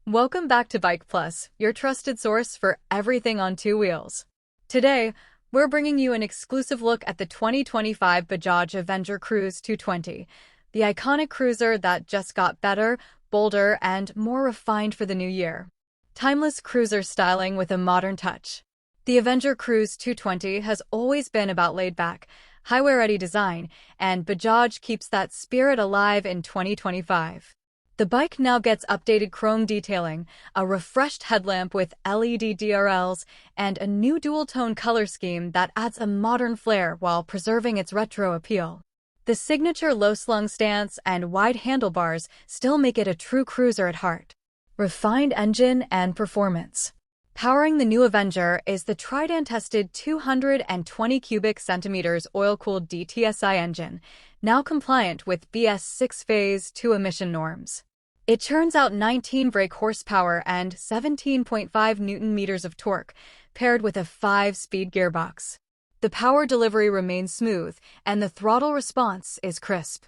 Welcome back to Bike Plus, your trusted source for everything on two wheels. Today, we're bringing you an exclusive look at the 2025 Bajaj Avenger Cruise 220, the iconic cruiser that just got better, bolder, and more refined for the new year. Timeless cruiser styling with a modern touch. The Avenger Cruise 220 has always been about laid-back, highway-ready design, and Bajaj keeps that spirit alive in 2025. The bike now gets updated chrome detailing, a refreshed headlamp with LED DRLs, and a new dual-tone color scheme that adds a modern flair while preserving its retro appeal. The signature low-slung stance and wide handlebars still make it a true cruiser at heart. Refined engine and performance. Powering the new Avenger is the tried-and-tested 220 cubic centimeters oil-cooled DTSI engine, now compliant with BS 6 Phase 2 emission norms. It churns out 19 brake horsepower and 17.5 newton-meters of torque, paired with a 5-speed gearbox. The power delivery remains smooth, and the throttle response is crisp.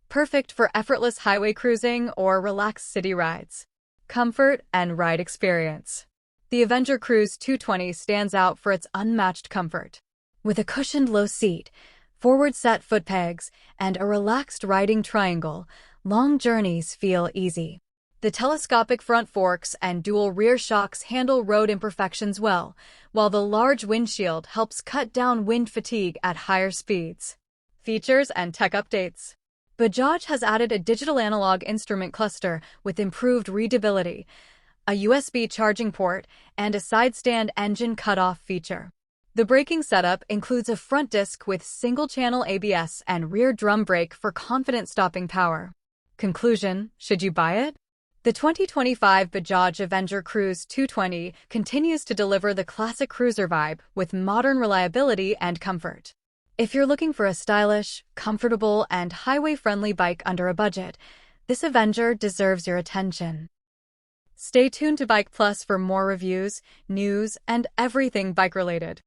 Perfect for effortless highway cruising or relaxed city rides. Comfort and ride experience. The Avenger Cruise 220 stands out for its unmatched comfort. With a cushioned low seat, forward-set foot pegs, and a relaxed riding triangle, long journeys feel easy. The telescopic front forks and dual rear shocks handle road imperfections well, while the large windshield helps cut down wind fatigue at higher speeds. Features and tech updates. Bajaj has added a digital analog instrument cluster with improved readability, a USB charging port, and a side-stand engine cutoff feature. The braking setup includes a front disc with single-channel ABS and rear drum brake for confident stopping power. Conclusion: should you buy it? The 2025 Bajaj Avenger Cruise 220 continues to deliver the classic cruiser vibe with modern reliability and comfort. If you're looking for a stylish, comfortable, and highway-friendly bike under a budget, this Avenger deserves your attention. Stay tuned to Bike Plus for more reviews, news, and everything bike-related.